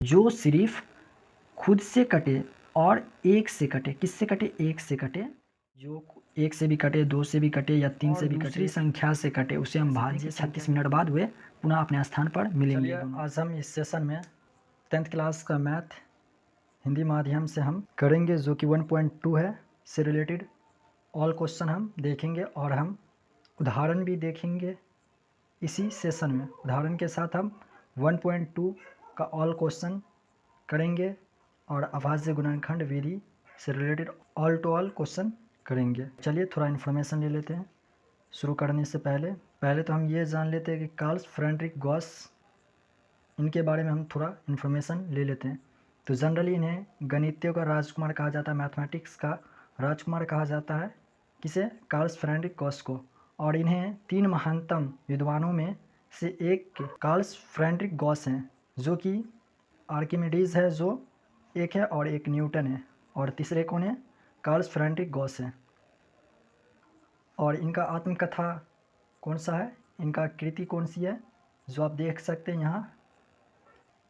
जो सिर्फ खुद से कटे और एक से कटे। किससे कटे? एक से कटे। जो एक से भी कटे, दो से भी कटे या तीन से भी कटे, दूसरी संख्या से कटे, उसे हम भाज्य 36 मिनट बाद वे पुनः अपने स्थान पर मिलेंगे। आज हम इस सेशन में 10th क्लास का मैथ हिंदी माध्यम से हम करेंगे, जो कि 1.2 है, से रिलेटेड ऑल क्वेश्चन हम देखेंगे और हम उदाहरण भी देखेंगे इसी सेशन में। उदाहरण के साथ हम 1.2 का ऑल क्वेश्चन करेंगे और अभाज्य गुणनखंड विधि से related all to all question करेंगे। चलिए थोड़ा इन्फॉर्मेशन ले लेते हैं शुरू करने से पहले तो हम ये जान लेते हैं कि कार्ल फ्रेडरिक गॉस, इनके बारे में हम थोड़ा इन्फॉर्मेशन ले लेते हैं। तो जनरली इन्हें गणितियों का राजकुमार कहा जाता है, मैथमेटिक्स का राजकुमार कहा जाता है। किसे? कार्ल फ्रेडरिक गॉस को। और इन्हें 3 महानतम विद्वानों में से एक कार्ल फ्रेडरिक गॉस हैं, जो कि आर्किमिडीज है जो एक है और एक न्यूटन है, और तीसरे कौन है? कार्ल फ्रेडरिक गॉस है। और इनका आत्मकथा कौन सा है? इनका कृति कौन सी है? जो आप देख सकते हैं यहाँ,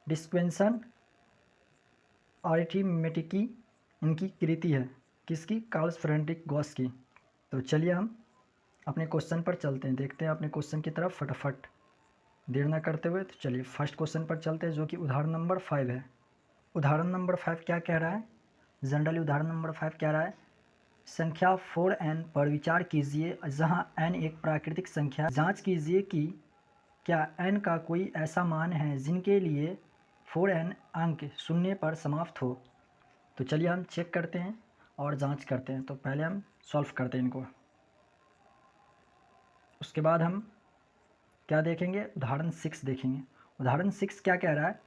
डिस्क्वेंशन अरिथमेटिकी इनकी कृति है। किसकी? कार्ल फ्रेडरिक गॉस की। तो चलिए हम अपने क्वेश्चन पर चलते हैं, देखते हैं अपने क्वेश्चन की तरफ फटाफट, देर ना करते हुए। तो चलिए फर्स्ट क्वेश्चन पर चलते हैं, जो कि उदाहरण नंबर 5 है। उदाहरण नंबर 5 क्या कह रहा है? जनरली उदाहरण नंबर 5 कह रहा है, संख्या 4n पर विचार कीजिए जहां n एक प्राकृतिक संख्या। जांच कीजिए कि क्या n का कोई ऐसा मान है जिनके लिए 4n अंक शून्य पर समाप्त हो। तो चलिए हम चेक करते हैं और जांच करते हैं। तो पहले हम सॉल्व करते हैं इनको, उसके बाद हम क्या देखेंगे? उदाहरण 6 देखेंगे। उदाहरण 6 क्या कह रहा है?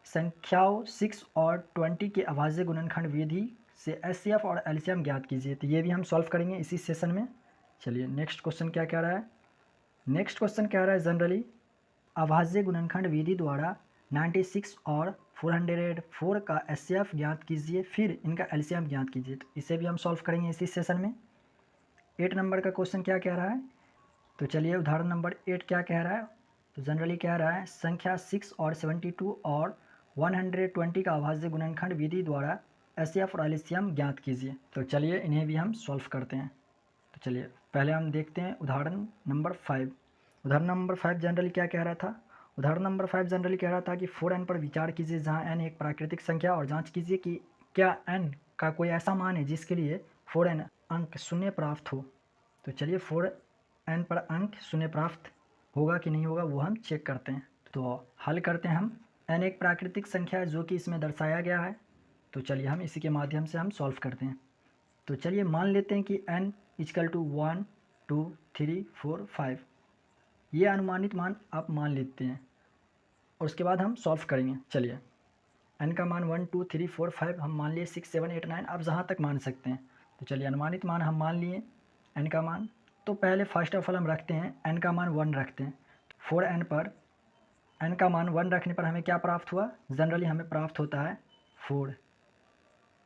संख्याओं 6 और 20 के अभाज्य गुणनखंड विधि से एचसीएफ और एलसीएम ज्ञात कीजिए। तो ये भी हम सॉल्व करेंगे इसी सेशन में। चलिए नेक्स्ट क्वेश्चन क्या कह रहा है? नेक्स्ट क्वेश्चन कह रहा है, जनरली अभाज्य गुणनखंड विधि द्वारा 96 और 404 का एचसीएफ ज्ञात कीजिए, फिर इनका एलसीएम ज्ञात कीजिए। तो इसे भी हम सॉल्व करेंगे इसी सेशन में। 8 नंबर का क्वेश्चन क्या कह रहा है? तो चलिए उदाहरण नंबर 8 क्या कह रहा है? तो जनरली कह रहा है, संख्या 6 और 72 और 120 का अभाज्य गुणनखंड विधि द्वारा एचसीएफ और एलसीएम ज्ञात कीजिए। तो चलिए इन्हें भी हम सॉल्व करते हैं। तो चलिए पहले हम देखते हैं उदाहरण नंबर 5। उदाहरण नंबर 5 जनरली क्या कह रहा था? उदाहरण नंबर 5 जनरली कह रहा था कि 4n पर विचार कीजिए जहाँ n एक प्राकृतिक संख्या, और जांच कीजिए कि क्या n का कोई ऐसा मान है जिसके लिए 4n अंक शून्य प्राप्त हो। तो चलिए 4n पर अंक शून्य प्राप्त होगा कि नहीं होगा वो हम चेक करते हैं। तो हल करते हैं हम। n एक प्राकृतिक संख्या है जो कि इसमें दर्शाया गया है। तो चलिए हम इसी के माध्यम से हम सॉल्व करते हैं। तो चलिए मान लेते हैं कि n इक्वल टू 1 2 3 4 5, ये अनुमानित मान आप मान लेते हैं और उसके बाद हम सॉल्व करेंगे। चलिए n का मान 1 2 3 4 5 हम मान लिए, 6 7 8 9 आप जहाँ तक मान सकते हैं। तो चलिए अनुमानित मान हम मान लिए n का मान। तो पहले फर्स्ट ऑफ ऑल हम रखते हैं n का मान 1 रखते हैं। 4n पर n का मान 1 रखने पर हमें क्या प्राप्त हुआ? जनरली हमें प्राप्त होता है 4।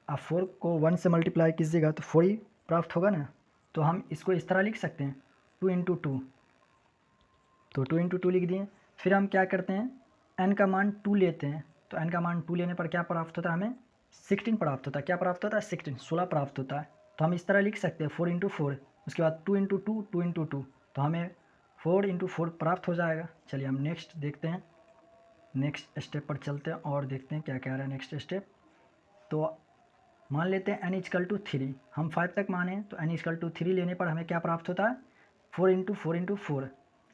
आप 4 को 1 से मल्टीप्लाई कीजिएगा तो 4 ही प्राप्त होगा ना। तो हम इसको इस तरह लिख सकते हैं 2 इंटू 2। तो 2 इंटू 2 लिख दिए। फिर हम क्या करते हैं, n का मान 2 लेते हैं। तो n का मान 2 लेने पर क्या प्राप्त होता है? हमें 16 प्राप्त होता है। क्या प्राप्त होता है? 16 प्राप्त होता है। तो हम इस तरह लिख सकते हैं 4 इंटू 4, उसके बाद 2 इंटू 2 2 इंटू 2, तो हमें 4 इंटू 4 प्राप्त हो जाएगा। चलिए हम नेक्स्ट देखते हैं, नेक्स्ट स्टेप पर चलते हैं और देखते हैं क्या कह रहा है नेक्स्ट स्टेप। तो मान लेते हैं n इक्वल टू 3, हम 5 तक माने तो n इक्वल टू 3 लेने पर हमें क्या प्राप्त होता है? 4 इंटू 4 इंटू 4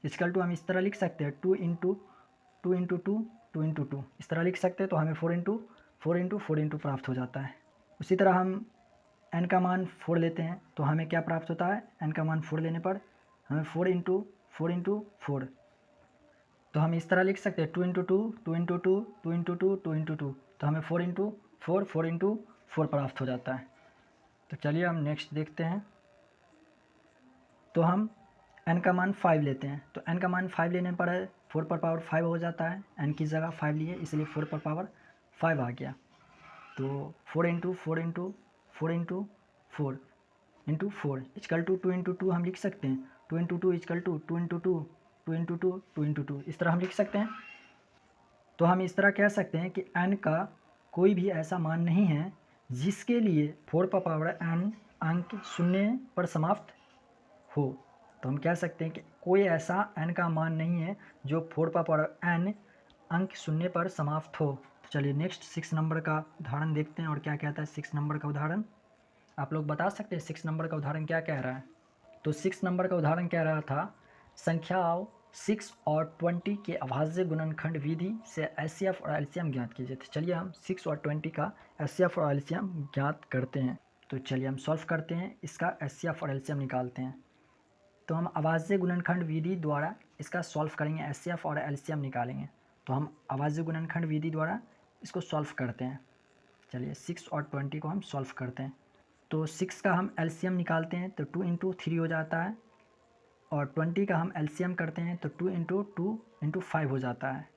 इक्वल टू, हम इस तरह लिख सकते हैं 2 इंटू 2 इंटू 2 2 इंटू 2, इस तरह लिख सकते हैं। तो हमें 4 इंटू 4 इंटू 4 इंटू प्राप्त हो जाता है। उसी तरह हम n का मान 4 लेते हैं तो हमें क्या प्राप्त होता है? n का मान 4 लेने पर हमें 4 इंटू 4 इंटू 4, तो हम इस तरह लिख सकते हैं 2 इंटू 2 2 इंटू 2 2 इंटू 2 2 इंटू 2, तो हमें 4 इंटू 4 4 इंटू 4 प्राप्त हो जाता है। तो चलिए हम नेक्स्ट देखते हैं। तो हम n का मान 5 लेते हैं। तो n का मान 5 लेने पर 4 पर पावर 5 हो जाता है। n की जगह 5 लिए इसलिए 4 पर पावर 5 आ गया। तो 4 into 4 into 4 into 4 into 4 equal to 2 into 2 हम लिख सकते हैं। 2 into 2 equal to 2 into 2 2 into 2 2 into 2, इस तरह हम लिख सकते हैं। तो हम इस तरह कह सकते हैं कि n का कोई भी ऐसा मान नहीं है जिसके लिए 4 का पावर n अंक शून्य पर समाप्त हो। तो हम कह सकते हैं कि कोई ऐसा n का मान नहीं है जो 4 का पावर n अंक शून्य पर समाप्त हो। तो चलिए नेक्स्ट 6 नंबर का उदाहरण देखते हैं और क्या कहता है 6 नंबर का उदाहरण। आप लोग बता सकते हैं 6 नंबर का उदाहरण क्या कह रहा है। तो 6 नंबर का उदाहरण कह रहा था संख्याओं 6 और 20 के अभाज्य गुणनखंड विधि से एचसीएफ और एलसीएम ज्ञात कीजिए। तो चलिए हम 6 और 20 का एचसीएफ और एलसीएम ज्ञात करते हैं। तो चलिए हम सॉल्व करते हैं, इसका एचसीएफ और एलसीएम निकालते हैं। तो हम अभाज्य गुणनखंड विधि द्वारा इसका सॉल्व करेंगे, एचसीएफ और एलसीएम निकालेंगे। तो हम अभाज्य गुणनखंड विधि द्वारा इसको सॉल्व करते हैं। चलिए 6 और 20 को हम सॉल्व करते हैं। तो 6 का हम एलसीएम निकालते हैं तो 2 इंटू 3 हो जाता है, और 20 का हम एलसीएम करते हैं तो 2 इंटू 2 इंटू 5 हो जाता है,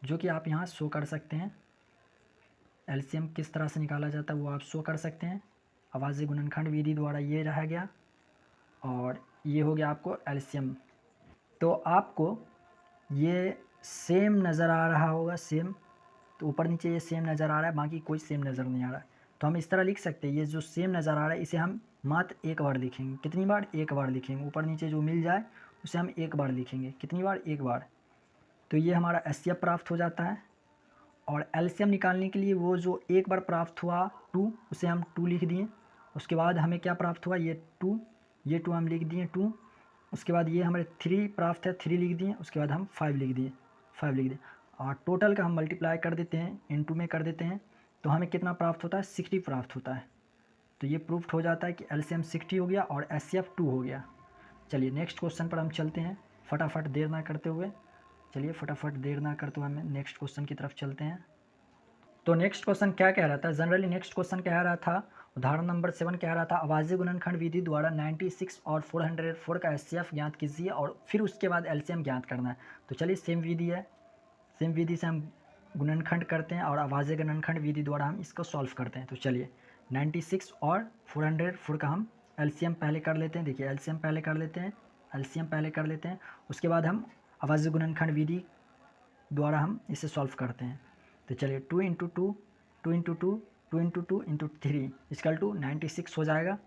जो कि आप यहाँ शो कर सकते हैं। एलसीएम किस तरह से निकाला जाता है वो आप शो कर सकते हैं। अभाज्य गुणनखंड विधि द्वारा ये रह गया और ये हो गया आपको एलसीएम। तो आपको ये सेम नज़र आ रहा होगा, सेम, तो ऊपर नीचे ये सेम नज़र आ रहा है, बाकी कोई सेम नज़र नहीं आ रहा है। तो हम इस तरह लिख सकते हैं, ये जो सेम नज़र आ रहा है इसे हम मात्र एक बार लिखेंगे। कितनी बार? एक बार लिखेंगे। ऊपर नीचे जो मिल जाए उसे हम एक बार लिखेंगे। कितनी बार? एक बार। तो ये हमारा एचसीएफ प्राप्त हो जाता है। और एलसीएम निकालने के लिए वो जो एक बार प्राप्त हुआ 2, उसे हम 2 लिख दिए। उसके बाद हमें क्या प्राप्त हुआ? ये 2, ये 2 हम लिख दिए 2। उसके बाद ये हमारे 3 प्राप्त है, 3 लिख दिए। उसके बाद हम 5 लिख दिए, 5 लिख दिए। और टोटल का हम मल्टीप्लाई कर देते हैं, इनटू में कर देते हैं, तो हमें कितना प्राप्त होता है? 60 प्राप्त होता है। तो ये प्रूफ हो जाता है कि एलसीएम 60 हो गया और एचसीएफ 2 हो गया। चलिए नेक्स्ट क्वेश्चन पर हम चलते हैं, फटाफट देर ना करते हुए। चलिए फटाफट देर ना करते हुए हम नेक्स्ट क्वेश्चन की तरफ चलते हैं। तो नेक्स्ट क्वेश्चन क्या कह रहा था? जनरली नेक्स्ट क्वेश्चन कह रहा था, उदाहरण नंबर 7 कह रहा था अभाज्य गुणनखंड विधि द्वारा 96 और 404 का एचसीएफ ज्ञात कीजिए और फिर उसके बाद एलसीएम ज्ञात करना है। तो चलिए सेम विधि है, सेम विधि से हम गुणनखंड करते हैं और अभाज्य गुणनखंड विधि द्वारा हम इसको सॉल्व करते हैं। तो चलिए 96 और 404 का हम एलसीएम पहले कर लेते हैं। देखिए एलसीएम पहले कर लेते हैं, एलसीएम पहले कर लेते हैं, उसके बाद हम अभाज्य गुणनखंड विधि द्वारा हम इसे सॉल्व करते हैं। तो चलिए 2 into 2, 2 into 2, 2 into 2 into 3 equal 96 हो जाएगा।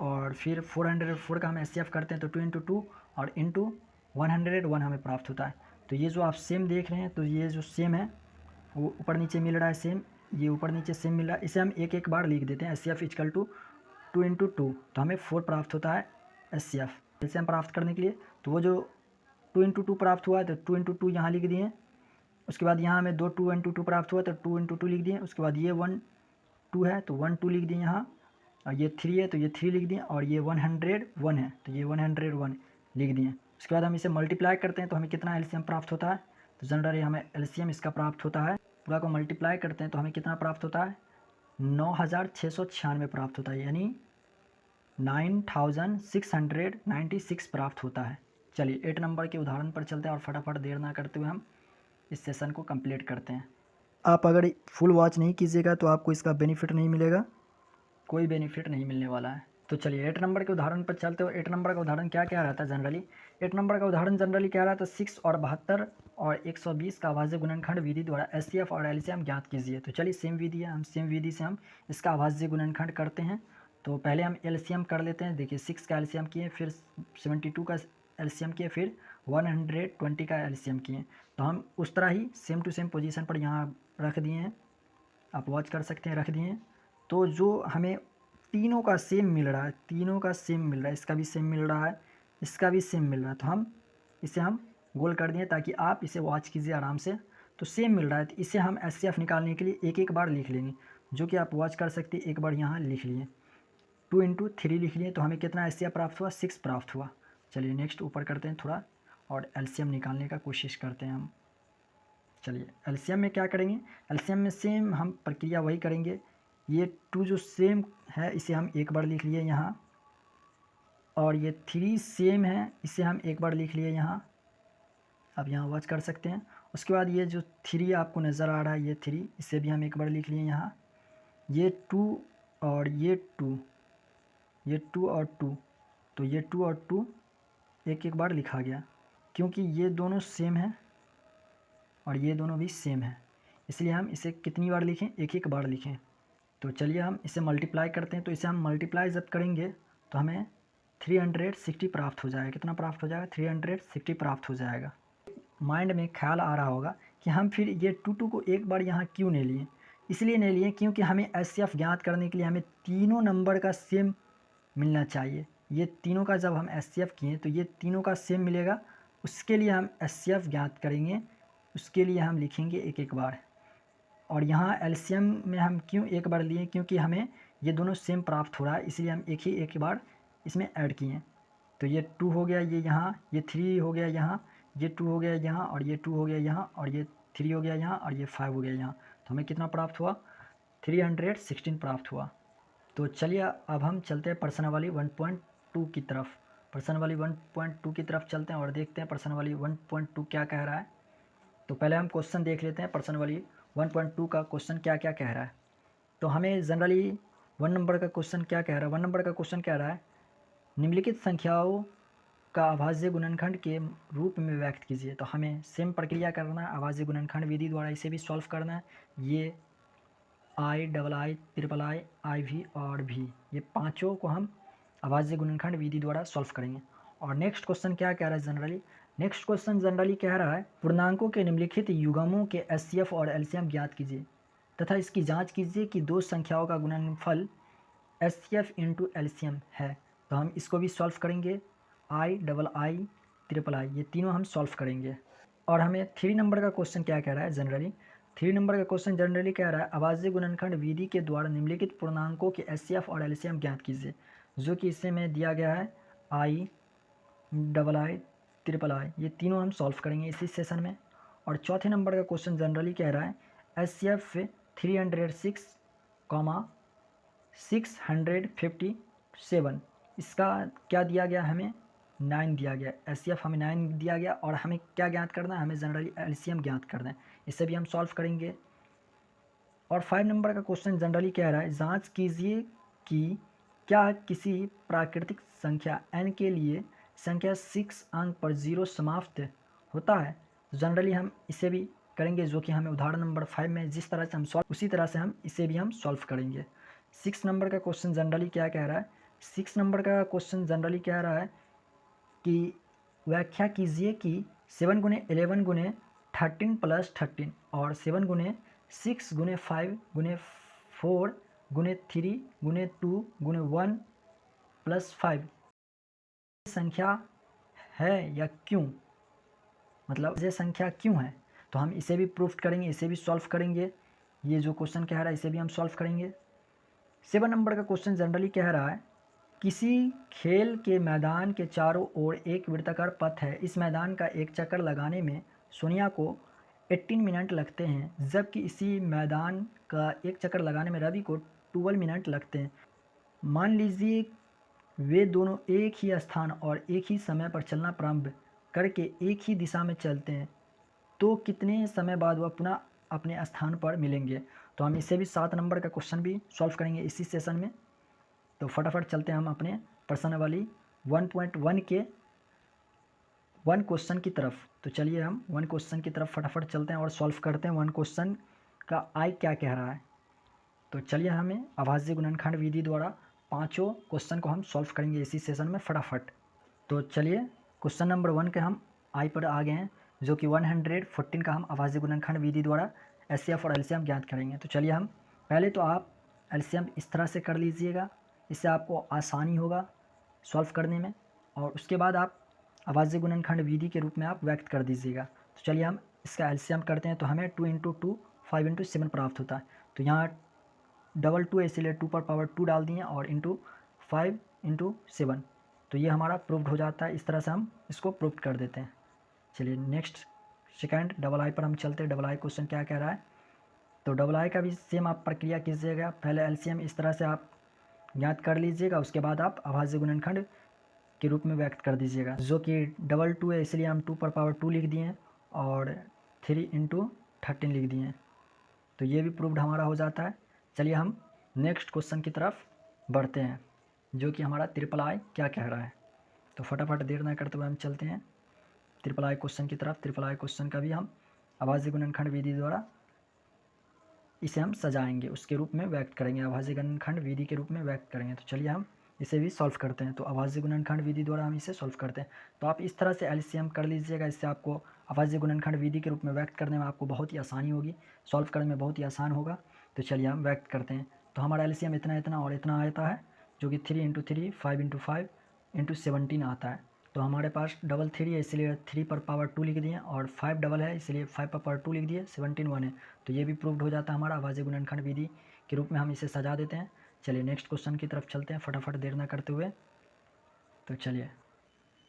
और फिर 404 का हम एचसीएफ करते हैं तो 2 इंटू 2 और इंटू 101 हमें प्राप्त होता है। तो ये जो आप सेम देख रहे हैं, तो ये जो सेम है वो ऊपर नीचे मिल रहा है सेम, ये ऊपर नीचे सेम मिल रहा है। इसे हम एक एक बार लिख देते हैं, एचसीएफ इक्वल टू 2 इंटू 2, तो हमें 4 प्राप्त होता है एचसीएफ। एलसीएम प्राप्त करने के लिए तो वो जो 2 इंटू 2 प्राप्त हुआ है तो 2 इंटू 2 यहाँ लिख दिए। उसके बाद यहाँ हमें 2 इंटू 2 प्राप्त हुआ तो 2 इंटू 2 लिख दिए। उसके बाद ये 1 2 है तो 1 2 लिख दिए यहाँ, और ये 3 है तो ये 3 लिख दिए, और ये 101 है तो ये 101 लिख दिए। उसके बाद हम इसे मल्टीप्लाई करते हैं तो हमें कितना एलसीएम प्राप्त होता है? तो जनरली हमें एलसीएम इसका प्राप्त होता है, पूरा को मल्टीप्लाई करते हैं तो हमें कितना प्राप्त होता है? 9696 प्राप्त होता है, यानी 9696 प्राप्त होता है। चलिए 8 नंबर के उदाहरण पर चलते हैं और फटाफट देर ना करते हुए हम इस सेशन को कंप्लीट करते हैं। आप अगर फुल वॉच नहीं कीजिएगा तो आपको इसका बेनिफिट नहीं मिलेगा, कोई बेनिफिट नहीं मिलने वाला है। तो चलिए 8 नंबर के उदाहरण पर चलते हो। 8 नंबर का उदाहरण क्या क्या रहता है जनरली? 8 नंबर का उदाहरण जनरली क्या रहा था? 6 और 72 और 120 का अभाज्य गुणनखंड विधि द्वारा एचसीएफ और एलसीएम ज्ञात कीजिए। तो चलिए सेम विधि है, हम सेम विधि से हम इसका अभाज्य गुणनखंड करते हैं। तो पहले हम एलसीएम कर लेते हैं। देखिए 6 का एलसीएम किए, फिर 72 का एलसीएम किए, फिर 120 का एलसीएम किए। तो हम उस तरह ही सेम टू सेम पोजीशन पर यहाँ रख दिए हैं, आप वॉच कर सकते हैं, रख दिए हैं। तो जो हमें तीनों का सेम मिल रहा है, तीनों का सेम मिल रहा है, इसका भी सेम मिल रहा है, इसका भी सेम मिल रहा है, तो हम इसे हम गोल कर दिए ताकि आप इसे वॉच कीजिए आराम से। तो सेम मिल रहा है तो इसे हम एचसीएफ निकालने के लिए एक एक बार लिख लेंगे, जो कि आप वॉच कर सकते हैं। एक बार यहाँ लिख लिए, 2 इंटू 3 लिख लिए, तो हमें कितना एचसीएफ प्राप्त हुआ? 6 प्राप्त हुआ। चलिए नेक्स्ट ऊपर करते हैं थोड़ा और एलसीएम निकालने का कोशिश करते हैं हम। चलिए एलसीएम में क्या करेंगे? एलसीएम में सेम हम प्रक्रिया वही करेंगे। ये 2 जो सेम है इसे हम एक बार लिख लिए यहाँ, और ये 3 सेम है इसे हम एक बार लिख लिए यहाँ, आप यहाँ वॉच कर सकते हैं। उसके बाद ये जो 3 आपको नज़र आ रहा है, ये 3 इसे भी हम एक बार लिख लिए यहाँ। ये 2 और ये 2, ये 2 और 2, तो ये 2 और 2 एक एक बार लिखा गया क्योंकि ये दोनों सेम है। और ये दोनों भी सेम है, इसलिए हम इसे कितनी बार लिखें, एक एक बार लिखें। तो चलिए हम इसे मल्टीप्लाई करते हैं। तो इसे हम मल्टीप्लाई जब करेंगे तो हमें 360 प्राप्त हो जाएगा। कितना प्राप्त हो जाएगा, 360 प्राप्त हो जाएगा। माइंड में ख्याल आ रहा होगा कि हम फिर ये 2 को एक बार यहाँ क्यों नहीं लिए। इसलिए नहीं लिए क्योंकि हमें एचसीएफ ज्ञात करने के लिए हमें तीनों नंबर का सेम मिलना चाहिए। ये तीनों का जब हम एचसीएफ किए तो ये तीनों का सेम मिलेगा, उसके लिए हम एचसीएफ ज्ञात करेंगे, उसके लिए हम लिखेंगे एक एक बार। और यहाँ एलसीएम में हम क्यों एक बार लिए, क्योंकि हमें ये दोनों सेम प्राप्त हो रहा है, इसलिए हम एक बार इसमें ऐड किए। तो ये 2 हो गया, ये यहाँ, ये 3 हो गया यहाँ, ये 2 हो गया यहाँ, और ये 2 हो गया यहाँ, और ये 3 हो गया यहाँ, और ये 5 हो गया यहाँ। तो हमें कितना प्राप्त हुआ, 316 प्राप्त हुआ। तो चलिए अब हम चलते हैं प्रश्नावली 1.2 की तरफ। प्रश्नावली 1.2 की तरफ चलते हैं और देखते हैं प्रश्नावली 1.2 क्या कह रहा है। तो पहले हम क्वेश्चन देख लेते हैं, प्रश्नावली 1.2 का क्वेश्चन क्या क्या कह रहा है। तो हमें जनरली 1 नंबर का क्वेश्चन क्या कह रहा है, 1 नंबर का क्वेश्चन कह रहा है निम्नलिखित संख्याओं का अभाज्य गुणनखंड के रूप में व्यक्त कीजिए। तो हमें सेम प्रक्रिया करना है, अभाज्य गुणनखंड विधि द्वारा इसे भी सॉल्व करना है। ये आई, डबल आई, ट्रिपल आई, आई भी और भी, ये पांचों को हम अभाज्य गुणनखंड विधि द्वारा सॉल्व करेंगे। और नेक्स्ट क्वेश्चन क्या कह रहा है जनरली, नेक्स्ट क्वेश्चन जनरली कह रहा है पूर्णांकों के निम्नलिखित युग्मों के एचसीएफ और एलसीएम ज्ञात कीजिए तथा इसकी जांच कीजिए कि दो संख्याओं का गुणनफल एचसीएफ इंटू एलसीएम है। तो हम इसको भी सॉल्व करेंगे, आई, डबल आई, ट्रिपल आई, ये तीनों हम सॉल्व करेंगे। और हमें 3 नंबर का क्वेश्चन क्या कह रहा है जनरली, 3 नंबर का क्वेश्चन जनरली कह रहा है अभाज्य गुणनखंड विधि के द्वारा निम्नलिखित पूर्णांकों के एचसीएफ और एलसीएम ज्ञात कीजिए, जो कि इससे में दिया गया है आई, डबल आई, ट्रिपल आई, ये तीनों हम सॉल्व करेंगे इसी सेशन में। और चौथे नंबर का क्वेश्चन जनरली कह रहा है एचसीएफ 306, 657, इसका क्या दिया गया, हमें 9 दिया गया, एचसीएफ हमें 9 दिया गया। और हमें क्या ज्ञात करना है, हमें जनरली एलसीएम ज्ञात करना है, इसे भी हम सॉल्व करेंगे। और 5 नंबर का क्वेश्चन जनरली कह रहा है जांच कीजिए कि क्या किसी प्राकृतिक संख्या n के लिए संख्या 6 अंक पर 0 समाप्त होता है। जनरली हम इसे भी करेंगे, जो कि हमें उदाहरण नंबर 5 में जिस तरह से हम सॉल्व, उसी तरह से हम इसे भी हम सॉल्व करेंगे। 6 नंबर का क्वेश्चन जनरली क्या कह रहा है, 6 नंबर का क्वेश्चन जनरली कह रहा है कि व्याख्या कीजिए कि 7 गुने 11 गुने 13 प्लस 13 और 7 गुने 6 गुने 5 गुने 4 गुने 3 गुने 2 गुने 1 प्लस 5 संख्या है या क्यों, मतलब ये संख्या क्यों है। तो हम इसे भी प्रूफ करेंगे, इसे भी सॉल्व करेंगे। ये जो क्वेश्चन कह रहा है इसे भी हम सॉल्व करेंगे। 7 नंबर का क्वेश्चन जनरली कह रहा है किसी खेल के मैदान के चारों ओर एक वृत्ताकार पथ है, इस मैदान का एक चक्कर लगाने में सोनिया को 18 मिनट लगते हैं, जबकि इसी मैदान का एक चक्कर लगाने में रवि को 12 मिनट लगते हैं। मान लीजिए वे दोनों एक ही स्थान और एक ही समय पर चलना प्रारंभ करके एक ही दिशा में चलते हैं, तो कितने समय बाद वह पुनः अपने स्थान पर मिलेंगे। तो हम इसे भी 7 नंबर का क्वेश्चन भी सॉल्व करेंगे इसी सेशन में। तो फटाफट चलते हैं हम अपने प्रश्नावली 1.1 के 1 क्वेश्चन की तरफ। तो चलिए हम 1 क्वेश्चन की तरफ फटाफट चलते हैं और सॉल्व करते हैं 1 क्वेश्चन का आई क्या कह रहा है। तो चलिए हमें अभाज्य गुणनखंड विधि द्वारा पांचों क्वेश्चन को हम सॉल्व करेंगे इसी सेशन में फटाफट। तो चलिए क्वेश्चन नंबर 1 के हम आई पर आ गए हैं, जो कि 114 का हम अभाज्य गुणनखंड विधि द्वारा एचसीएफ और एलसीएम ज्ञात करेंगे। तो चलिए हम पहले तो आप एलसीएम इस तरह से कर लीजिएगा, इससे आपको आसानी होगा सॉल्व करने में, और उसके बाद आप अभाज्य गुणनखंड विधि के रूप में आप व्यक्त कर दीजिएगा। तो चलिए हम इसका एलसीएम करते हैं। तो हमें 2 इंटू 2 5 इंटू 7 प्राप्त होता है। तो यहाँ डबल 2 है इसलिए 2 पर पावर 2 डाल दिए और इंटू 5 इंटू 7, तो ये हमारा प्रूव्ड हो जाता है। इस तरह से हम इसको प्रूव्ड कर देते हैं। चलिए नेक्स्ट सेकंड डबल आई पर हम चलते हैं। डबल आई क्वेश्चन क्या कह रहा है, तो डबल आई का भी सेम आप प्रक्रिया कीजिएगा। पहले एलसीएम इस तरह से आप ज्ञात कर लीजिएगा, उसके बाद आप अभाज्य गुणनखंड के रूप में व्यक्त कर दीजिएगा, जो कि डबल 2 है इसलिए हम 2 पर पावर 2 लिख दिए और 3 इंटू 13 लिख दिए। तो ये भी प्रूव्ड हमारा हो जाता है। चलिए हम नेक्स्ट क्वेश्चन की तरफ बढ़ते हैं, जो कि हमारा ट्रिपल आई क्या कह रहा है। तो फटाफट देर ना करते हुए हम चलते हैं ट्रिपल आई क्वेश्चन की तरफ। ट्रिपल आई क्वेश्चन का भी हम अभाज्य गुणनखंड विधि द्वारा इसे हम सजाएंगे, उसके रूप में व्यक्त करेंगे, अभाज्य गुणनखंड विधि के रूप में व्यक्त करेंगे। तो चलिए हम इसे भी सॉल्व करते हैं। तो अभाज्य गुणनखंड विधि द्वारा हम इसे सॉल्व करते हैं। तो आप इस तरह से एलसीएम कर लीजिएगा, इससे आपको अभाज्य गुणनखंड विधि के रूप में व्यक्त करने में आपको बहुत ही आसानी होगी, सॉल्व करने में बहुत ही आसान होगा। तो चलिए हम व्यक्त करते हैं। तो हमारा एलसीएम इतना इतना और इतना आता है, जो कि 3 × 3 5 × 5 × 17 आता है। तो हमारे पास डबल 3 है, इसलिए 3 पर पावर 2 लिख दिए, और 5 डबल है इसलिए 5 पर पावर 2 लिख दिए, 17 1 है। तो ये भी प्रूव्ड हो जाता है हमारा अभाज्य गुणनखंड विधि के रूप में हम इसे सजा देते हैं। चलिए नेक्स्ट क्वेश्चन की तरफ चलते हैं फटाफट, देर ना करते हुए। तो चलिए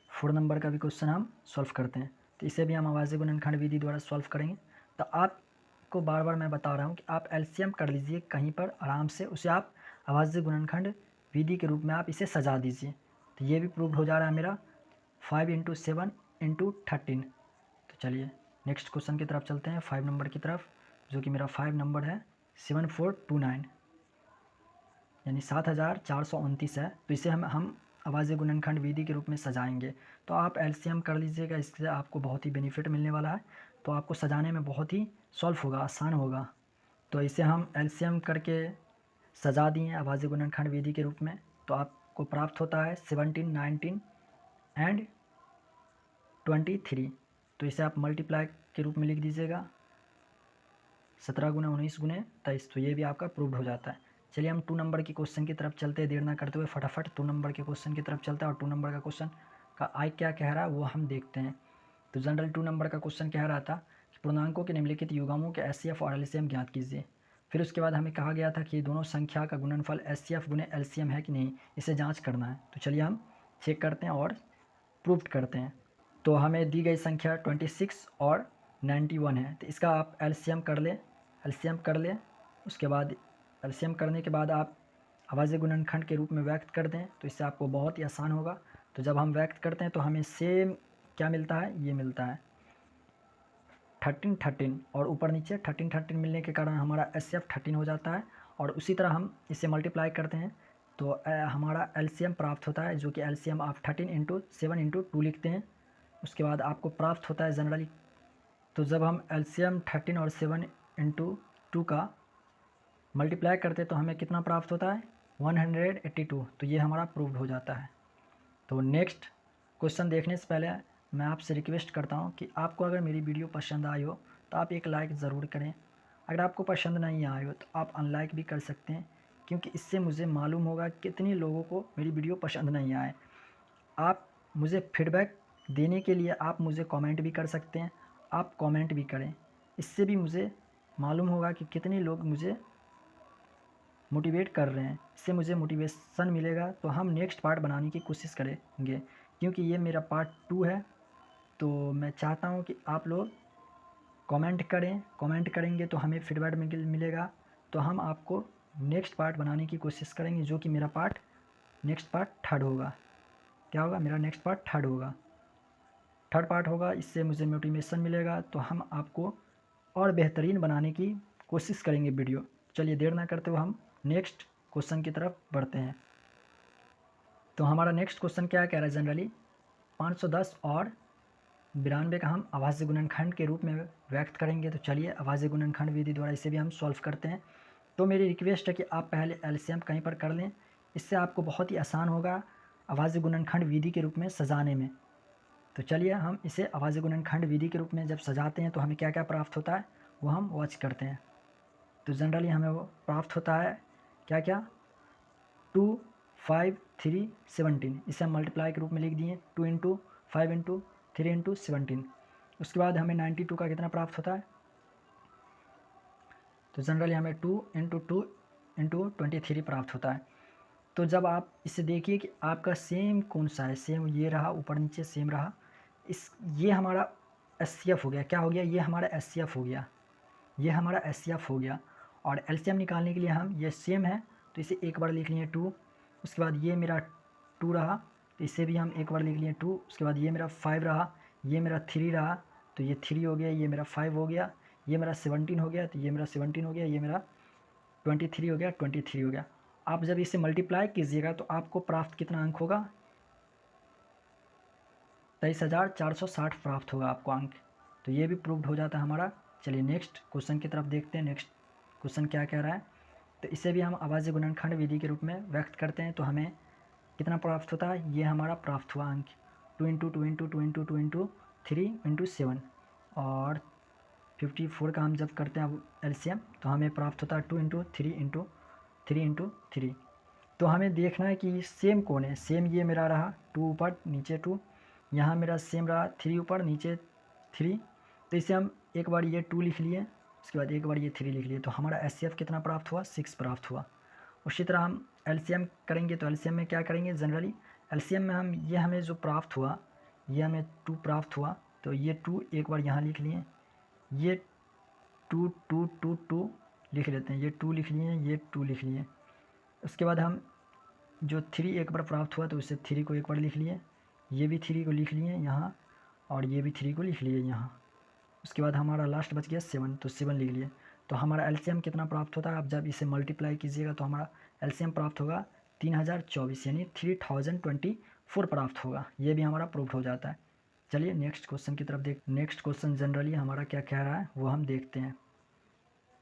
4 नंबर का भी क्वेश्चन हम सॉल्व करते हैं। तो इसे भी हम अभाज्य गुणनखंड विधि द्वारा सॉल्व करेंगे। तो आपको बार बार मैं बता रहा हूँ कि आप एलसीएम कर लीजिए कहीं पर आराम से, उसे आप अभाज्य गुणनखंड विधि के रूप में आप इसे सजा दीजिए। तो ये भी प्रूव्ड हो जा रहा है मेरा 5 × 7 × 13। तो चलिए नेक्स्ट क्वेश्चन की तरफ चलते हैं, 5 नंबर की तरफ, जो कि मेरा 5 नंबर है 7429, यानी 7429 है। तो इसे हम अभाज्य गुणनखंड विधि के रूप में सजाएंगे। तो आप एलसीएम कर लीजिएगा, इससे आपको बहुत ही बेनिफिट मिलने वाला है। तो आपको सजाने में बहुत ही सॉल्व होगा, आसान होगा। तो इसे हम एलसीएम करके सजा दिए अभाज्य गुणनखंड विधि के रूप में। तो आपको प्राप्त होता है 17 19 एंड 23। तो इसे आप मल्टीप्लाई के रूप में लिख दीजिएगा, 17 × 19 × 23। तो ये भी आपका प्रूव्ड हो जाता है। चलिए हम 2 नंबर की क्वेश्चन की तरफ चलते हैं, देर ना करते हुए फटाफट 2 नंबर के क्वेश्चन की तरफ चलते हैं। और 2 नंबर का क्वेश्चन का आई क्या कह रहा है वो हम देखते हैं। तो जनरल 2 नंबर का क्वेश्चन कह रहा था कि पूर्णांकों के निम्नलिखित युग्मों के एचसीएफ और एलसीएम ज्ञात कीजिए। फिर उसके बाद हमें कहा गया था कि दोनों संख्या का गुणनफल एचसीएफ × एलसीएम है कि नहीं, इसे जाँच करना है। तो चलिए हम चेक करते हैं और प्रूव्ड करते हैं। तो हमें दी गई संख्या 26 और 91 है। तो इसका आप एलसीएम कर लें। उसके बाद एलसीएम करने के बाद आप अभाज्य गुणनखंड के रूप में व्यक्त कर दें, तो इससे आपको बहुत ही आसान होगा। तो जब हम व्यक्त करते हैं तो हमें सेम क्या मिलता है, ये मिलता है 13 13, और ऊपर नीचे 13 13 मिलने के कारण हमारा एचसीएफ 13 हो जाता है। और उसी तरह हम इसे मल्टीप्लाई करते हैं तो हमारा एलसीएम प्राप्त होता है, जो कि एलसीएम आप 13 × 7 × 2 लिखते हैं। उसके बाद आपको प्राप्त होता है जनरली। तो जब हम एलसीएम 13 और 7 × 2 का मल्टीप्लाई करते हैं तो हमें कितना प्राप्त होता है, 182। तो ये हमारा प्रूव्ड हो जाता है। तो नेक्स्ट क्वेश्चन देखने से पहले मैं आपसे रिक्वेस्ट करता हूँ कि आपको अगर मेरी वीडियो पसंद आई हो तो आप एक लाइक ज़रूर करें। अगर आपको पसंद नहीं आई हो तो आप अनलाइक भी कर सकते हैं, क्योंकि इससे मुझे मालूम होगा कितने लोगों को मेरी वीडियो पसंद नहीं आए। आप मुझे फीडबैक देने के लिए आप मुझे कमेंट भी कर सकते हैं, आप कमेंट भी करें, इससे भी मुझे मालूम होगा कि कितने लोग मुझे मोटिवेट कर रहे हैं। इससे मुझे मोटिवेशन मिलेगा, तो हम नेक्स्ट पार्ट बनाने की कोशिश करेंगे। क्योंकि ये मेरा पार्ट 2 है, तो मैं चाहता हूँ कि आप लोग कमेंट करें, कमेंट करेंगे तो हमें फीडबैक मिलेगा। तो हम आपको नेक्स्ट पार्ट बनाने की कोशिश करेंगे, जो कि मेरा पार्ट नेक्स्ट पार्ट 3rd होगा। क्या होगा, मेरा नेक्स्ट पार्ट 3rd होगा, 3rd पार्ट होगा। इससे मुझे मोटिवेशन मिलेगा, तो हम आपको और बेहतरीन बनाने की कोशिश करेंगे वीडियो। चलिए देर ना करते हुए हम नेक्स्ट क्वेश्चन की तरफ बढ़ते हैं। तो हमारा नेक्स्ट क्वेश्चन क्या कह रहा है, जनरली 510 और 92 का हम अभाज्य गुणनखंड के रूप में व्यक्त करेंगे। तो चलिए अभाज्य गुणनखंड विधि द्वारा इसे भी हम सॉल्व करते हैं। तो मेरी रिक्वेस्ट है कि आप पहले एलसीएम कहीं पर कर लें, इससे आपको बहुत ही आसान होगा अभाज्य गुणनखंड विधि के रूप में सजाने में। तो चलिए हम इसे अभाज्य गुणनखंड विधि के रूप में जब सजाते हैं तो हमें क्या क्या प्राप्त होता है वो हम वॉच करते हैं। तो जनरली हमें वो प्राप्त होता है क्या क्या, 2 5 3 17। इसे हम मल्टीप्लाई के रूप में लिख दिए, 2 × 5 × 3 × 17। उसके बाद हमें 92 का कितना प्राप्त होता है, तो जनरली हमें 2 × 2 × 23 प्राप्त होता है। तो जब आप इसे देखिए कि आपका सेम कौन सा है, सेम ये रहा, ऊपर नीचे सेम रहा। ये हमारा एचसीएफ हो गया, क्या हो गया, ये हमारा एचसीएफ हो गया, ये हमारा एचसीएफ हो गया। और एलसीएम निकालने के लिए हम ये सेम है तो इसे एक बार लिख लिए 2। उसके बाद ये मेरा 2 रहा, तो इसे भी हम एक बार लिख लिए 2। उसके बाद ये मेरा 5 रहा, ये मेरा 3 रहा, तो ये 3 हो गया, ये मेरा 5 हो गया, ये मेरा 17 हो गया, तो ये मेरा 17 हो गया, ये मेरा 23 हो गया, 23 हो गया। आप जब इसे मल्टीप्लाई कीजिएगा तो आपको प्राप्त कितना अंक होगा, 23,460 प्राप्त होगा आपको अंक। तो ये भी प्रूव्ड हो जाता है हमारा चलिए नेक्स्ट क्वेश्चन की तरफ देखते हैं। नेक्स्ट क्वेश्चन क्या कह रहा है, तो इसे भी हम आवाज़ी गुणनखंड विधि के रूप में व्यक्त करते हैं। तो हमें कितना प्राप्त होता है, ये हमारा प्राप्त हुआ अंक 2 into 2 into 2 into 2 into 3 into 7, और 54 का हम जब करते हैं एलसीएम तो हमें प्राप्त होता है 2 इंटू 3 इंटू 3 इंटू 3। तो हमें देखना है कि सेम कौन है। सेम ये मेरा रहा 2 ऊपर नीचे 2, यहाँ मेरा सेम रहा 3 ऊपर नीचे 3। तो इसे हम एक बार ये 2 लिख लिए, उसके बाद एक बार ये 3 लिख लिए, तो हमारा एचसीएफ कितना प्राप्त हुआ, 6 प्राप्त हुआ। उसी तरह हम एलसीएम करेंगे, तो एलसीएम में क्या करेंगे, जनरली एलसीएम में हम ये हमें जो प्राप्त हुआ, ये हमें 2 प्राप्त हुआ, तो ये 2 एक बार यहाँ लिख लिए, ये 2 2 2 2 लिख लेते हैं, ये 2 लिख लिए, ये 2 लिख लिए। उसके बाद हम जो 3 एक बार प्राप्त हुआ तो उससे 3 को एक बार लिख लिए, ये भी 3 को लिख लिए यहाँ, और ये भी 3 को लिख लिए यहाँ। उसके बाद हमारा लास्ट बच गया 7, तो 7 लिख लिए। तो हमारा एलसीएम कितना प्राप्त होता है, आप जब इसे मल्टीप्लाई कीजिएगा तो हमारा एलसीएम प्राप्त होगा 3024, यानी 3024 प्राप्त होगा। ये भी हमारा प्रूफ हो जाता है। चलिए नेक्स्ट क्वेश्चन की तरफ देख। नेक्स्ट क्वेश्चन जनरली हमारा क्या कह रहा है वो हम देखते हैं।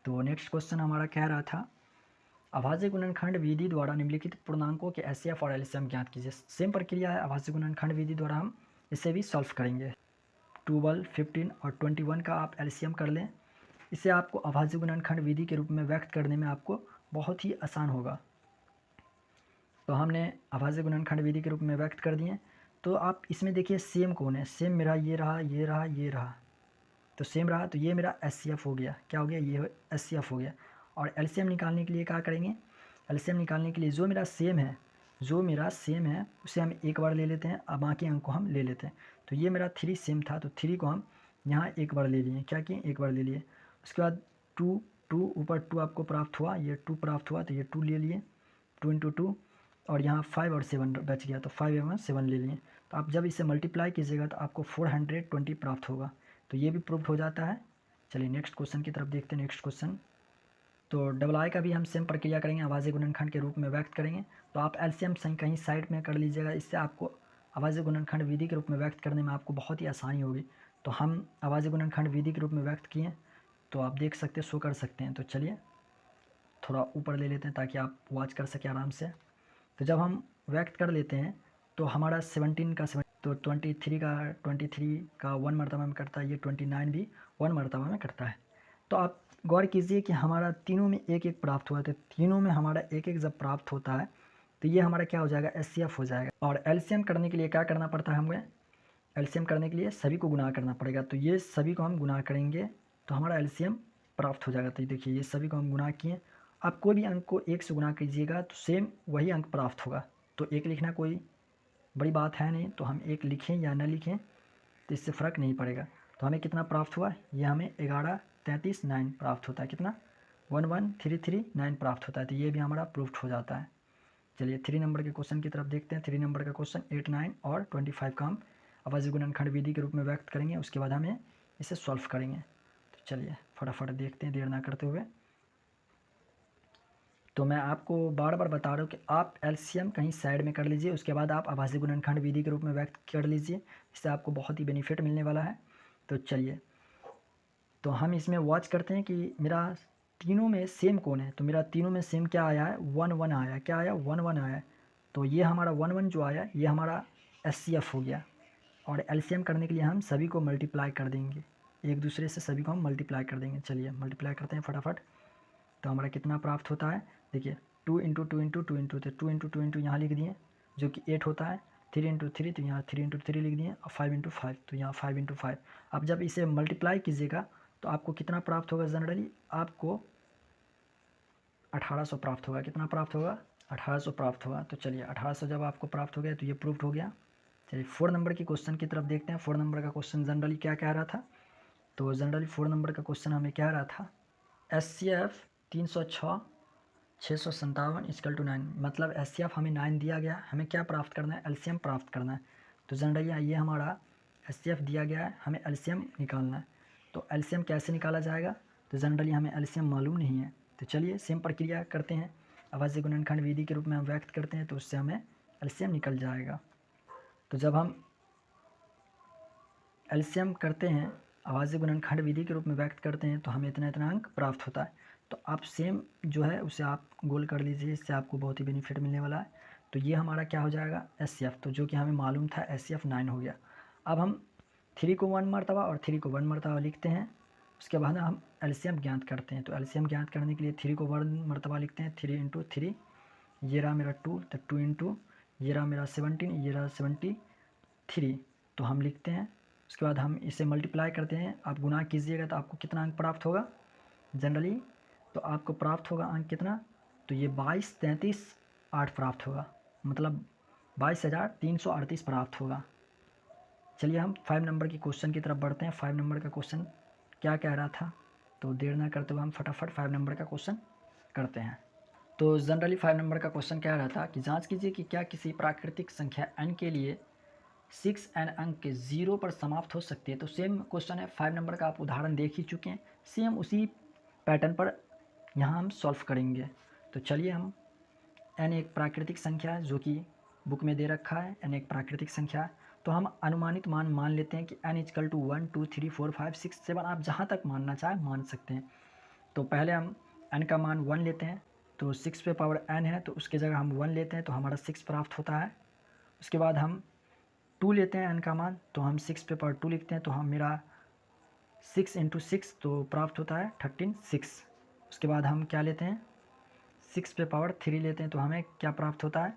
तो नेक्स्ट क्वेश्चन हमारा कह रहा था, आभाज्य गुणनखंड विधि द्वारा निम्नलिखित पूर्णांकों के एचसीएफ और एलसीएम ज्ञात कीजिए। सेम प्रक्रिया है, आभाज्य गुणनखंड विधि द्वारा हम इसे भी सॉल्व करेंगे। 12, 15 और 21 का आप एलसीएम कर लें, इसे आपको आभाज्य गुणनखंड विधि के रूप में व्यक्त करने में आपको बहुत ही आसान होगा। तो हमने आभाज्य गुणनखंड विधि के रूप में व्यक्त कर दिए। तो आप इसमें देखिए सेम कौन है, सेम मेरा ये रहा, ये रहा, ये रहा, तो सेम रहा, तो ये मेरा एचसीएफ हो गया। क्या हो गया, ये एचसीएफ हो गया। और एलसीएम निकालने के लिए क्या करेंगे, एलसीएम निकालने के लिए जो मेरा सेम है उसे हम एक बार ले लेते हैं, अब बाकी अंक को हम ले लेते हैं। तो ये मेरा 3 सेम था, तो 3 को हम यहाँ एक बार ले लिए, क्या किए, एक बार ले लिए। उसके बाद 2 2 ऊपर 2 आपको प्राप्त हुआ, ये 2 प्राप्त हुआ, तो ये 2 ले लिए, 2 इंटू 2, और यहाँ 5 और 7 बच गया, तो 5 एवं 7 ले लिए। तो आप जब इसे मल्टीप्लाई कीजिएगा तो आपको 420 प्राप्त होगा। तो ये भी प्रूफ हो जाता है। चलिए नेक्स्ट क्वेश्चन की तरफ देखते हैं। नेक्स्ट क्वेश्चन, तो डबल आई का भी हम सेम प्रक्रिया करेंगे, आवाज़ गुणनखंड के रूप में व्यक्त करेंगे। तो आप एलसीएम कहीं साइड में कर लीजिएगा, इससे आपको आवाज़ गुणनखंड विधि के रूप में व्यक्त करने में आपको बहुत ही आसानी होगी। तो हम आवाज़ गुणनखंड विधि के रूप में व्यक्त किए, तो आप देख सकते हैं, शो कर सकते हैं। तो चलिए थोड़ा ऊपर ले लेते हैं ताकि आप वॉच कर सकें आराम से। तो जब हम व्यक्त कर लेते हैं तो हमारा 17 का 7, तो 23 का 1 मरतबा में करता है, ये 29 भी 1 मरतबा में करता है। तो आप गौर कीजिए कि हमारा तीनों में एक एक प्राप्त हुआ, तो तीनों में हमारा एक एक जब प्राप्त होता है तो ये हमारा क्या हो जाएगा, एचसीएफ हो जाएगा। और एलसीएम करने के लिए क्या करना पड़ता है हमें, एलसीएम करने के लिए सभी को गुणा करना पड़ेगा। तो ये सभी को हम गुणा करेंगे तो हमारा एलसीएम प्राप्त हो जाएगा। तो देखिए ये सभी को हम गुणा किए, आप कोई भी अंक को 1 से गुणा कीजिएगा तो सेम वही अंक प्राप्त होगा। तो 1 लिखना कोई बड़ी बात है नहीं, तो हम 1 लिखें या न लिखें तो इससे फ़र्क नहीं पड़ेगा। तो हमें कितना प्राप्त हुआ, ये हमें 11 33 9 प्राप्त होता है। कितना, 11339 प्राप्त होता है। तो ये भी हमारा प्रूफ्ड हो जाता है। चलिए 3 नंबर के क्वेश्चन की तरफ देखते हैं। 3 नंबर का क्वेश्चन 8, 9 और 25 का हम आवाज़ गुणनखंड विधि के रूप में व्यक्त करेंगे, उसके बाद हमें इसे सॉल्व करेंगे। तो चलिए फटाफट देखते हैं देर ना करते हुए। तो मैं आपको बार बार बता रहा हूँ कि आप एलसीएम कहीं साइड में कर लीजिए, उसके बाद आप आभासी गुणनखंड विधि के रूप में व्यक्त कर लीजिए, इससे आपको बहुत ही बेनिफिट मिलने वाला है। तो चलिए, तो हम इसमें वॉच करते हैं कि मेरा तीनों में सेम कौन है। तो मेरा तीनों में सेम क्या आया है, 1 1 आया। क्या आया, 1 1 आया। तो ये हमारा 1 1 जो आया ये हमारा एचसीएफ हो गया। और एलसीएम करने के लिए हम सभी को मल्टीप्लाई कर देंगे, एक दूसरे से सभी को हम मल्टीप्लाई कर देंगे। चलिए मल्टीप्लाई करते हैं फटाफट। तो हमारा कितना प्राप्त होता है, देखिए 2 into 2 into 2 into 2 into 2 into यहाँ लिख दिए जो कि 8 होता है, 3 इंटू 3 तो यहाँ 3 इंटू 3 लिख दिए, और 5 इंटू 5 तो यहाँ 5 इंटू 5। अब जब इसे मल्टीप्लाई कीजिएगा तो आपको कितना प्राप्त होगा, जनरली आपको 1800 प्राप्त होगा। कितना प्राप्त होगा, 1800 प्राप्त होगा। तो चलिए 1800 जब आपको प्राप्त हो गया तो ये प्रूफ हो गया। चलिए 4 नंबर की क्वेश्चन की तरफ देखते हैं। 4 नंबर का क्वेश्चन जनरली क्या कह रहा था, तो जनरली 4 नंबर का क्वेश्चन हमें कह रहा था एचसीएफ 306 657 इक्वल टू 9, मतलब एचसीएफ हमें 9 दिया गया, हमें क्या प्राप्त करना है, एलसीएम प्राप्त करना है। तो जनरली ये हमारा एचसीएफ दिया गया है, हमें एलसीएम निकालना है। तो एलसीएम कैसे निकाला जाएगा, तो जनरली हमें एलसीएम मालूम नहीं है। तो चलिए सेम प्रक्रिया करते हैं, आवाज़ गुणनखंड विधि के रूप में हम व्यक्त करते हैं, तो उससे हमें एलसीएम निकल जाएगा। तो जब हम एलसीएम करते हैं अभाज्य गुणनखंड विधि के रूप में व्यक्त करते हैं तो हमें इतना इतना अंक प्राप्त होता है। तो आप सेम जो है उसे आप गोल कर लीजिए, इससे आपको बहुत ही बेनिफिट मिलने वाला है। तो ये हमारा क्या हो जाएगा SCF, तो जो कि हमें मालूम था SCF 9 हो गया। अब हम 3 को 1 मरतबा और 3 को 1 मरतबा लिखते हैं। उसके बाद हम LCM ज्ञात करते हैं। तो LCM ज्ञात करने के लिए 3 को 1 मरतबा लिखते हैं, 3 × 3, ये रहा मेरा 2, तो 2 × ये रहा मेरा 17, ये रहा 73, तो हम लिखते हैं। उसके बाद हम इसे मल्टीप्लाई करते हैं, आप गुना कीजिएगा तो आपको कितना अंक प्राप्त होगा जनरली, तो आपको प्राप्त होगा अंक कितना, तो ये 22, 33, 8 प्राप्त होगा, मतलब 22,338 प्राप्त होगा। चलिए हम 5 नंबर की क्वेश्चन की तरफ बढ़ते हैं। 5 नंबर का क्वेश्चन क्या कह रहा था, तो देर ना करते हुए हम फटाफट 5 नंबर का क्वेश्चन करते हैं। तो जनरली 5 नंबर का क्वेश्चन कह रहा था कि जांच कीजिए कि क्या किसी प्राकृतिक संख्या n के लिए 6n अंक के 0 पर समाप्त हो सकती है। तो सेम क्वेश्चन है, 5 नंबर का आप उदाहरण देख ही चुके हैं, सेम उसी पैटर्न पर यहाँ हम सॉल्व करेंगे। तो चलिए हम n एक प्राकृतिक संख्या है जो कि बुक में दे रखा है, n एक प्राकृतिक संख्या है, तो हम अनुमानित मान लेते हैं कि n = 1 2 3 4 5 6 7, आप जहाँ तक मानना चाहें मान सकते हैं। तो पहले हम n का मान 1 लेते हैं, तो 6 पे पावर n है, तो उसके जगह हम 1 लेते हैं तो हमारा 6 प्राप्त होता है। उसके बाद हम 2 लेते हैं n का मान, तो हम 6 पे पावर 2 लिखते हैं, तो हम मेरा 6 × 6 तो प्राप्त होता है 13 6। उसके बाद हम क्या लेते हैं 6 पे पावर 3 लेते हैं, तो हमें क्या प्राप्त होता है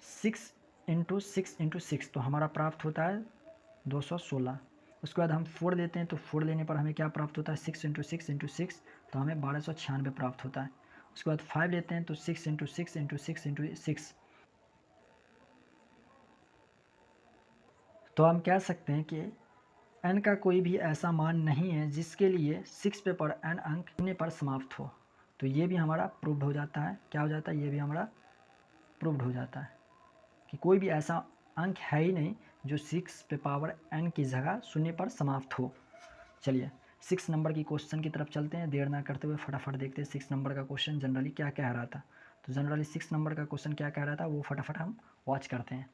6 × 6 × 6, तो हमारा प्राप्त होता है 216। उसके बाद हम 4 लेते हैं, तो 4 लेने पर हमें क्या प्राप्त होता है 6 × 6 × 6, तो हमें 1296 प्राप्त होता है। उसके बाद 5 लेते हैं, तो 6 × 6 × 6 × 6, तो हम कह सकते हैं कि n का कोई भी ऐसा मान नहीं है जिसके लिए 6 पे पर n अंक शून्य पर समाप्त हो। तो ये भी हमारा प्रूव्ड हो जाता है, क्या हो जाता है, ये भी हमारा प्रूव्ड हो जाता है कि कोई भी ऐसा अंक है ही नहीं जो 6 पे पावर n की जगह शून्य पर समाप्त हो। चलिए 6 नंबर की क्वेश्चन की तरफ चलते हैं, देर ना करते हुए फटाफट देखते हैं 6 नंबर का क्वेश्चन जनरली क्या कह रहा था। तो जनरली 6 नंबर का क्वेश्चन क्या कह रहा था वो फटाफट हम वॉच करते हैं।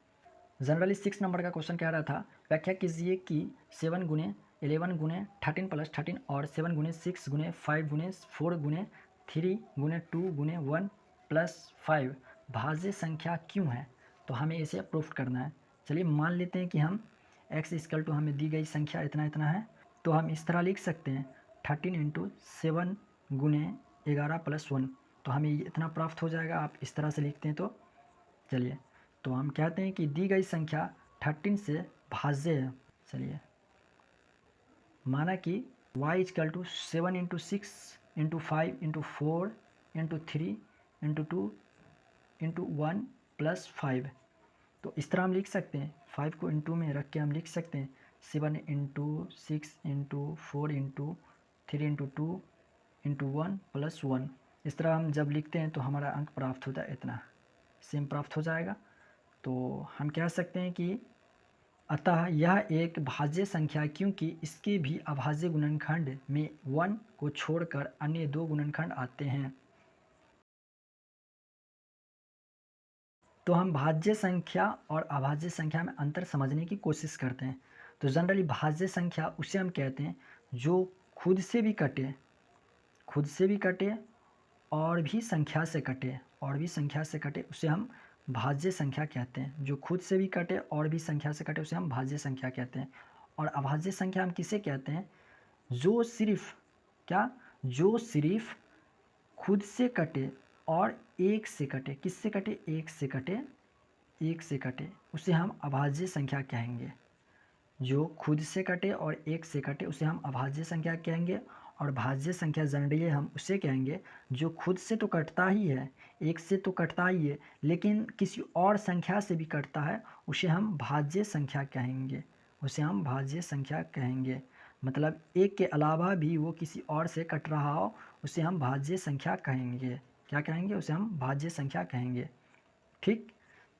जनरली 6 नंबर का क्वेश्चन कह रहा था, व्याख्या कीजिए कि 7 × 11 × 13 + 13 और 7 × 6 × 5 × 4 × 3 × 2 × 1 + 5 भाज्य संख्या क्यों है। तो हमें इसे प्रूफ करना है। चलिए मान लेते हैं कि हम x = हमें दी गई संख्या इतना इतना है, तो हम इस तरह लिख सकते हैं 13 × 7 × 11 + 1, तो हमें इतना प्राप्त हो जाएगा। आप इस तरह से लिखते हैं तो चलिए, तो हम कहते हैं कि दी गई संख्या 13 से भाज्य है। चलिए माना कि y = 7 × 6 × 5 × 4 × 3 × 2 × 1 + 5, तो इस तरह हम लिख सकते हैं। 5 को इंटू में रख के हम लिख सकते हैं 7 × 6 × 4 × 3 × 2 × 1 + 1, इस तरह हम जब लिखते हैं तो हमारा अंक प्राप्त होता है इतना, सेम प्राप्त हो जाएगा। तो हम कह सकते हैं कि अतः यह एक भाज्य संख्या है क्योंकि इसके भी अभाज्य गुणनखंड में 1 को छोड़कर अन्य 2 गुणनखंड आते हैं। तो हम भाज्य संख्या और अभाज्य संख्या में अंतर समझने की कोशिश करते हैं। तो जनरली भाज्य संख्या उसे हम कहते हैं जो खुद से भी कटे, खुद से भी कटे और भी संख्या से कटे, और भी संख्या से कटे, उसे हम भाज्य संख्या कहते हैं। जो खुद से भी कटे और भी संख्या से कटे उसे हम भाज्य संख्या कहते हैं। और अभाज्य संख्या हम किसे कहते हैं, जो सिर्फ क्या, जो सिर्फ खुद से कटे और एक से कटे, किससे कटे, एक से कटे, एक से कटे, उसे हम अभाज्य संख्या कहेंगे। जो खुद से कटे और एक से कटे उसे हम अभाज्य संख्या कहेंगे। और भाज्य संख्या जनरली हम उसे कहेंगे जो खुद से तो कटता ही है, एक से तो कटता ही है, लेकिन किसी और संख्या से भी कटता है, उसे हम भाज्य संख्या कहेंगे, उसे हम भाज्य संख्या कहेंगे। मतलब एक के अलावा भी वो किसी और से कट रहा हो उसे हम भाज्य संख्या कहेंगे। क्या कहेंगे, उसे हम भाज्य संख्या कहेंगे। ठीक,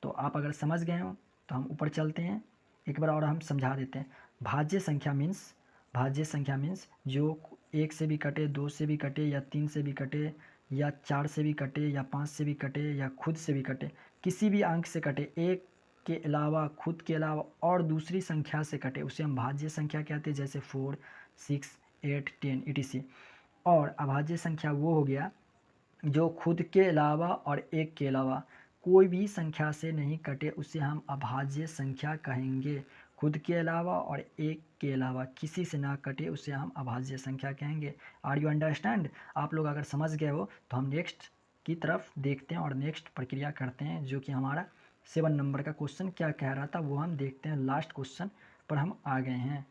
तो आप अगर समझ गए हो तो हम ऊपर चलते हैं, एक बार और हम समझा देते हैं। भाज्य संख्या मीन्स, भाज्य संख्या मीन्स जो एक से भी कटे, दो से भी कटे, या तीन से भी कटे, या चार से भी कटे, या पाँच से भी कटे, या खुद से भी कटे, किसी भी अंक से कटे, एक खुद के अलावा और दूसरी संख्या से कटे उसे हम भाज्य संख्या कहते हैं, जैसे 4, 6, 8, 10 etc। और अभाज्य संख्या वो हो गया जो खुद के अलावा और एक के अलावा कोई भी संख्या से नहीं कटे, उसे हम अभाज्य संख्या कहेंगे। खुद के अलावा और एक के अलावा किसी से ना कटे उसे हम अभाज्य संख्या कहेंगे। Are you understand? आप लोग अगर समझ गए हो तो हम नेक्स्ट की तरफ देखते हैं और नेक्स्ट प्रक्रिया करते हैं, जो कि हमारा 7 नंबर का क्वेश्चन क्या कह रहा था वो हम देखते हैं। लास्ट क्वेश्चन पर हम आ गए हैं।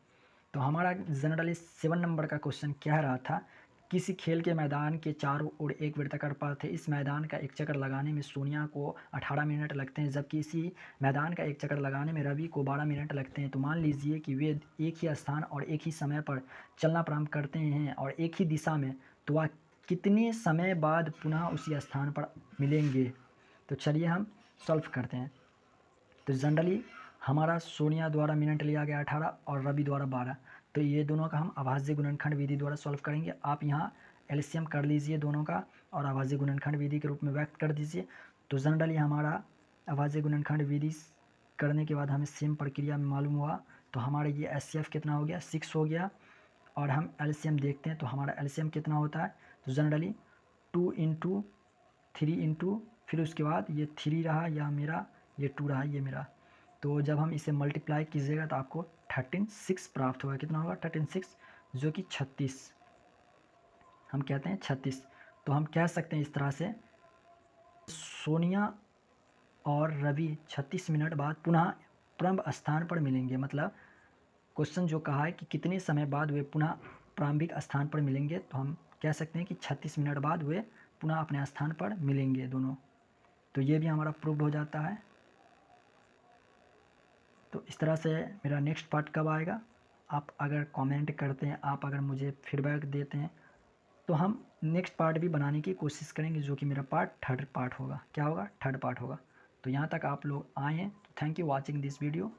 तो हमारा जनरली 7 नंबर का क्वेश्चन कह रहा था, किसी खेल के मैदान के चारों ओर एक वृत्ताकार पथ है। इस मैदान का एक चक्कर लगाने में सोनिया को 18 मिनट लगते हैं, जबकि इसी मैदान का एक चक्कर लगाने में रवि को 12 मिनट लगते हैं। तो मान लीजिए कि वे एक ही स्थान और एक ही समय पर चलना प्रारंभ करते हैं और एक ही दिशा में, तो वह कितने समय बाद पुनः उसी स्थान पर मिलेंगे। तो चलिए हम सॉल्व करते हैं। तो जनरली हमारा सोनिया द्वारा मिनट लिया गया 18 और रवि द्वारा 12, तो ये दोनों का हम अभाज्य गुणनखंड विधि द्वारा सॉल्व करेंगे। आप यहाँ एलसीएम कर लीजिए दोनों का और अभाज्य गुणनखंड विधि के रूप में व्यक्त कर दीजिए। तो जनरली हमारा अभाज्य गुणनखंड विधि करने के बाद हमें सेम प्रक्रिया में मालूम हुआ। तो हमारा ये एचसीएफ कितना हो गया, 6 हो गया। और हम एलसीएम देखते हैं तो हमारा एलसीएम कितना होता है, तो जनरली 2 इंटू 3 इंटू फिर उसके बाद ये 3 रहा या मेरा, ये 2 रहा ये मेरा। तो जब हम इसे मल्टीप्लाई कीजिएगा तो आपको 13/6 प्राप्त होगा। कितना होगा, 13/6, जो कि 36, हम कहते हैं 36। तो हम कह सकते हैं इस तरह से, सोनिया और रवि 36 मिनट बाद पुनः प्रारंभ स्थान पर मिलेंगे। मतलब क्वेश्चन जो कहा है कि कितने समय बाद वे पुनः प्रारंभिक स्थान पर मिलेंगे, तो हम कह सकते हैं कि 36 मिनट बाद वे पुनः अपने स्थान पर मिलेंगे दोनों। तो ये भी हमारा प्रूव्ड हो जाता है। तो इस तरह से मेरा नेक्स्ट पार्ट कब आएगा, आप अगर कमेंट करते हैं, आप अगर मुझे फीडबैक देते हैं तो हम नेक्स्ट पार्ट भी बनाने की कोशिश करेंगे, जो कि मेरा पार्ट 3rd पार्ट होगा। क्या होगा, 3rd पार्ट होगा। तो यहाँ तक आप लोग आए हैं तो thank you watching this video.